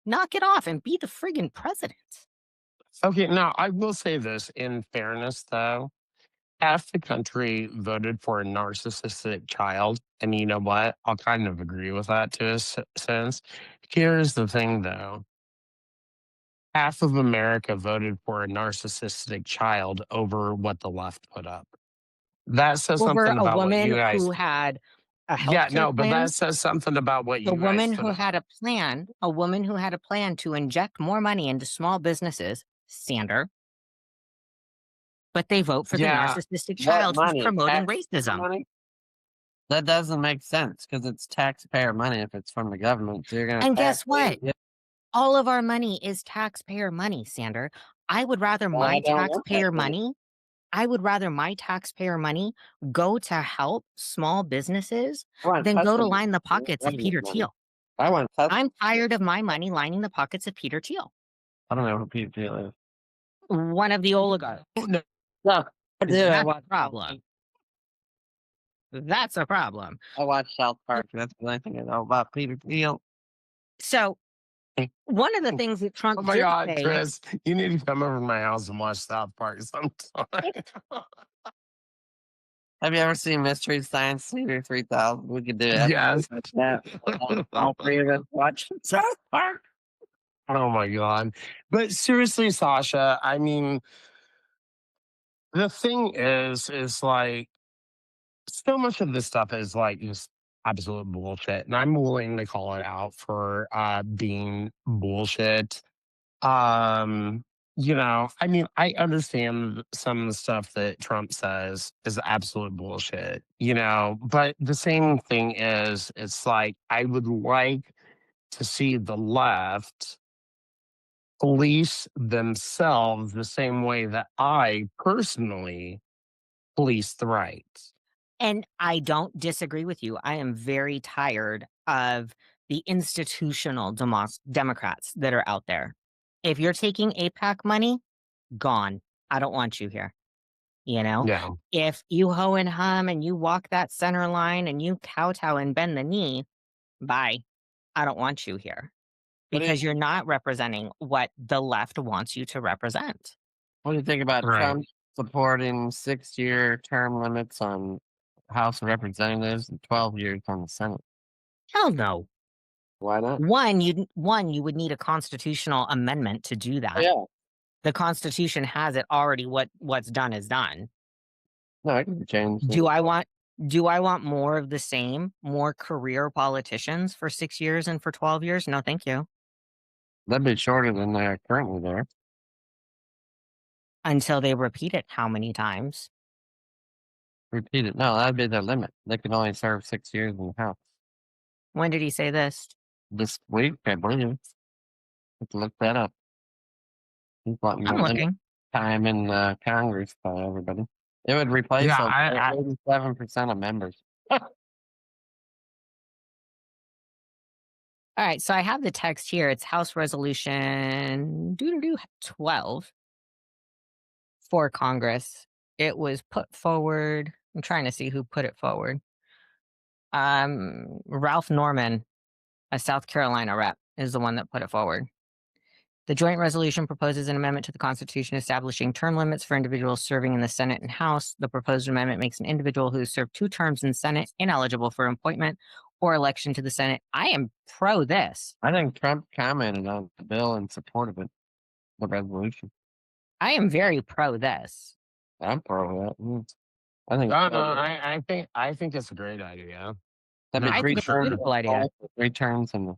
Knock it off and be the friggin' president. Okay, now I will say this in fairness, though. Half the country voted for a narcissistic child, and you know what? I'll kind of agree with that to a sense. Here's the thing, though. Half of America voted for a narcissistic child over what the left put up. That says Over something a about what woman you guys. who had a Yeah, healthcare no, but that plan, says something about what the you guys woman put who up. had a woman who had a plan to inject more money into small businesses, Sander, but they vote for the Yeah, narcissistic What child who's money? promoting Taxpayer racism. money? That doesn't make sense because it's taxpayer money if it's from the government. So you're going to And tax guess what? it. All of our money is taxpayer money, Sander. I would rather Well, I my don't want that taxpayer money. money I would rather my taxpayer money go to help small businesses I want than go to customers, line the not pockets of government Peter money. Thiel. I want customers. I'm tired of my money lining the pockets of Peter Thiel, I don't know who Peter Thiel is. one of the oligarchs. oh, no, No, I do. That's a problem. That's a problem. I watch South Park. That's the only thing I know about Peter Thiel. So one of the things that oh Trump my did God, say, Chris, you need to come over to my house and watch South Park sometime. Have you ever seen Mystery Science Theater 3000? We could do it. Yes. Watch that. All three of us watch South Park. Oh my God. But seriously, Sasha, I mean, the thing is like so much of this stuff is like just absolute bullshit. And I'm willing to call it out for being bullshit. Um, I mean, I understand some of the stuff that Trump says is absolute bullshit, but the same thing is it's like I would like to see the left police themselves the same way that I personally police the right. And I don't disagree with you. I am very tired of the institutional Democrats that are out there. If you're taking APAC money, gone. I don't want you here. You know, Yeah. if you hoe and hum and you walk that center line and you kowtow and bend the knee, bye. I don't want you here What do because you you're not representing what the left wants you to represent. What do you think about Right. Trump supporting 6-year term limits on House of Representatives and 12 years on the Senate? Hell no. Why not? You would need a constitutional amendment to do Oh, that. yeah. The Constitution has it already. What's done is done. No, it can be changed. Do I want do I want more of the same? More career politicians for 6 years and for 12 years? No, thank you. That'd be shorter than they're currently there. Until they repeat it how many times? Repeat it. No, that'd be their limit. They can only serve 6 years in the House. When did he say this? This week, I believe. Have to look that up. He's wanting I'm to limit looking. time in Congress by everybody. It would replace Yeah, like I 87% of members. Alright, so I have the text here. It's House Resolution doo 12 for Congress. It was put forward. I'm trying to see who put it forward. Ralph Norman, a South Carolina rep, is the one that put it forward. The joint resolution proposes an amendment to the Constitution establishing term limits for individuals serving in the Senate and House. The proposed amendment makes an individual who has served 2 terms in the Senate ineligible for appointment or election to the Senate. I am pro this. I think Trump commented on the bill in support of it, the resolution. I am very pro this. I'm pro that. I think no, no, I think it's a great idea. that'd be No, I three think for it's a terms. sure. beautiful idea. 3 terms in the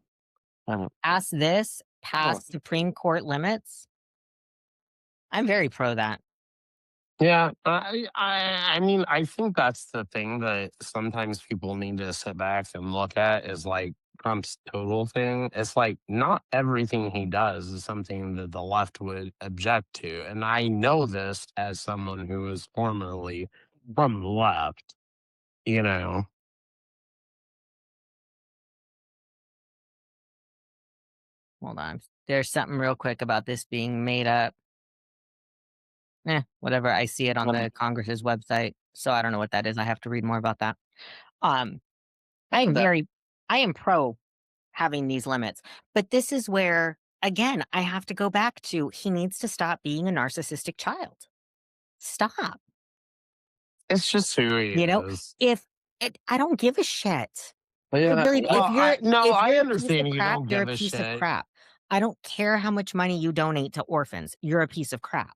Senate. Pass this, Oh, pass Supreme Court limits. I'm very pro that. Yeah, I mean, I think that's the thing that sometimes people need to sit back and look at is like Trump's total thing. It's like not everything he does is something that the left would object to. And I know this as someone who was formerly from the left, you know. Hold on. There's something real quick about this being made up. Whatever. I see it on the Congress's website, so I don't know what that is. I have to read more about that. Um, I am that- very I am pro having these limits, but this is where, again, I have to go back to he needs to stop being a narcissistic child. Stop. It's just who he You know, is. if I don't give a shit. But yeah, Really, Well, no, if I you're a piece understand of you crap, don't you're a give a piece of shit. crap. I don't care how much money you donate to orphans. You're a piece of crap.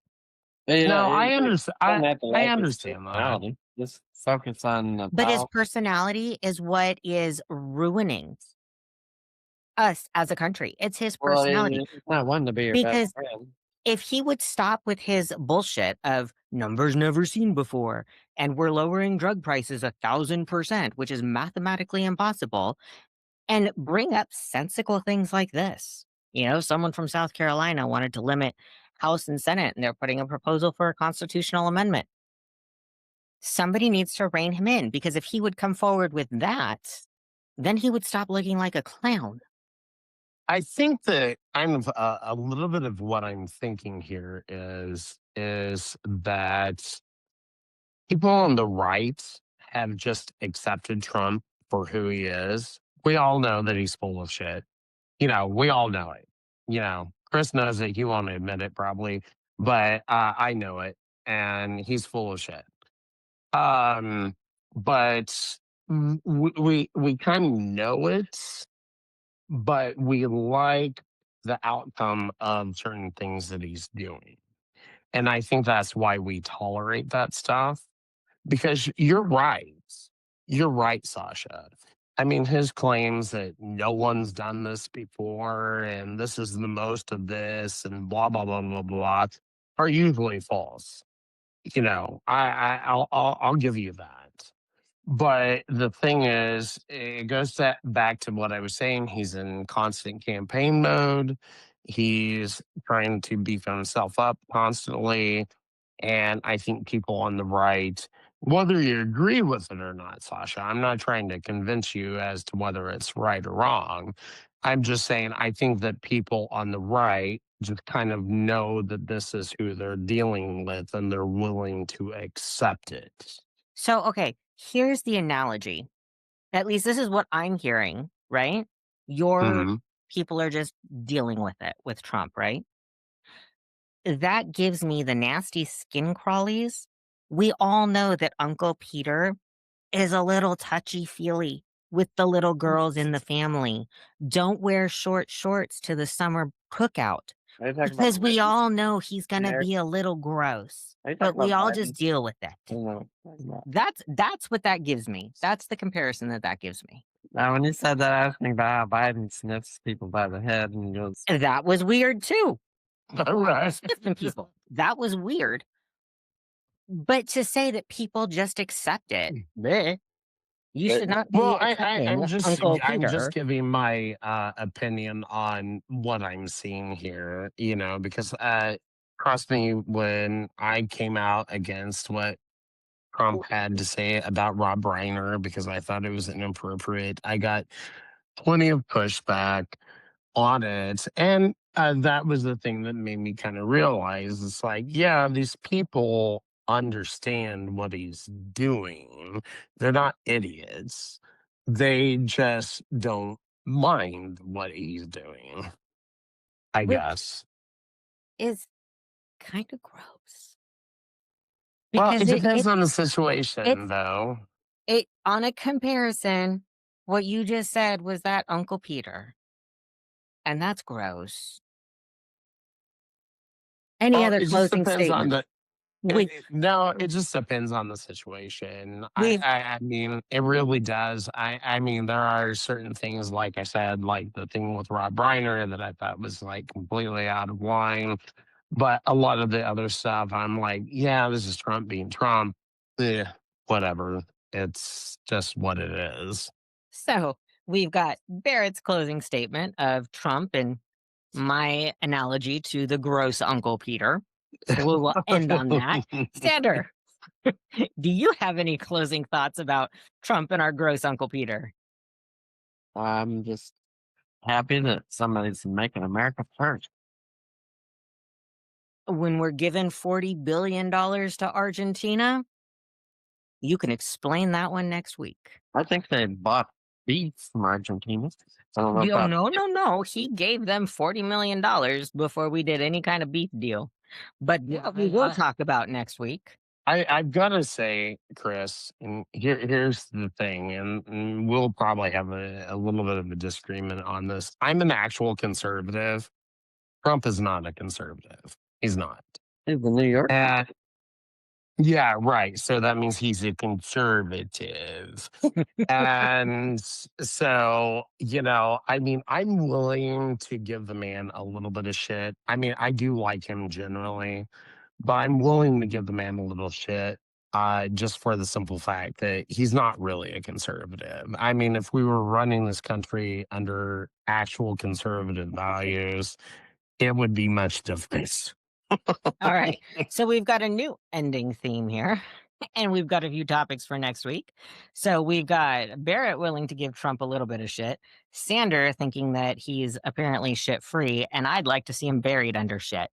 No, I you understand. don't have to I like his understand that. personality. Just focus on the But his power. personality is what is ruining us as a country. It's his Well, personality. he's not one to be your best Because friend. if he would stop with his bullshit of numbers never seen before, and we're lowering drug prices 1,000%, which is mathematically impossible, and bring up sensical things like this. You know, someone from South Carolina wanted to limit House and Senate, and they're putting a proposal for a constitutional amendment. Somebody needs to rein him in because if he would come forward with that, then he would stop looking like a clown. I think that kind of a little bit of what I'm thinking here is that people on the right have just accepted Trump for who he is. We all know that he's full of shit. We all know it. Chris knows it. He won't admit it probably, but I know it, and he's full of shit. Um, but we kind of know it, but we like the outcome of certain things that he's doing. And I think that's why we tolerate that stuff because you're right. You're right, Sasha. I mean, his claims that no one's done this before and this is the most of this and blah, blah, blah, blah, blah are usually false. I'll give you that. But the thing is, it goes back to what I was saying. He's in constant campaign mode. He's trying to beef himself up constantly. And I think people on the right, whether you agree with it or not, Sasha, I'm not trying to convince you as to whether it's right or wrong. I'm just saying I think that people on the right just kind of know that this is who they're dealing with and they're willing to accept it. So, okay, here's the analogy. At least this is what I'm hearing, right? Your Mhm. people are just dealing with it with Trump, right? That gives me the nasty skin crawlies. We all know that Uncle Peter is a little touchy-feely with the little girls in the family. Don't wear short shorts to the summer cookout Are you talking about because we Biden? all know he's gonna There. be a little gross, Are you talking but we about all just Biden? deal with I it. don't know what you're talking about. That's what that gives me. That's the comparison that gives me. Now, when you said that, I was thinking about how Biden sniffs people by the head and goes, That was weird too. All right. Sniffing people. That was weird. But to say that people just accept it, bleh, you should not Well, be accepting I'm just Uncle Peter. giving my opinion on what I'm seeing here, because trust me, when I came out against what Trump had to say about Rob Reiner because I thought it was inappropriate, I got plenty of pushback on it. And that was the thing that made me kind of realize it's like, yeah, these people understand what he's doing. They're not idiots. They just don't mind what he's doing, I Which guess. is kind of gross Well, because it depends on the it's situation, though. it on a comparison. What you just said was that Uncle Peter, and that's gross. Any Well, other it just closing depends on statements? the We no, it just depends on the situation. we've I mean, it really does. I mean, there are certain things, like I said, like the thing with Rob Reiner that I thought was like completely out of line. But a lot of the other stuff, I'm like, yeah, this is Trump being Trump. Yeah, whatever. It's just what it is. so we've got Barrett's closing statement of Trump and my analogy to the gross Uncle Peter. So we will end on that. Sander, do you have any closing thoughts about Trump and our gross Uncle Peter? I'm just happy that somebody's making America first. When we're giving $40 billion to Argentina, you can explain that one next week. I think they bought beef from Argentina. I don't know Yo, about. no, no, no. He gave them $40 million before we did any kind of beef deal. But Yeah, what we will talk about next week. I've got to say, Chris, and here's the thing, and we'll probably have a little bit of a disagreement on this. I'm an actual conservative. Trump is not a conservative. He's not. He's the New York. Uh, yeah, right. So that means he's a conservative. And so, I mean, I'm willing to give the man a little bit of shit. I mean, I do like him generally, but I'm willing to give the man a little shit just for the simple fact that he's not really a conservative. I mean, if we were running this country under actual conservative values, it would be much different. All right. So we've got a new ending theme here. And we've got a few topics for next week. So we've got Barrett willing to give Trump a little bit of shit, Sander thinking that he's apparently shit free, and I'd like to see him buried under shit.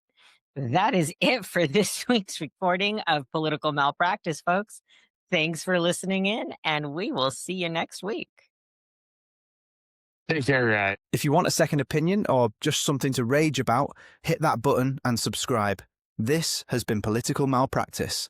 That is it for this week's recording of Political Malpractice, folks. Thanks for listening in, and we will see you next week. Take care, guys. If you want a second opinion or just something to rage about, hit that button and subscribe. This has been Political Malpractice.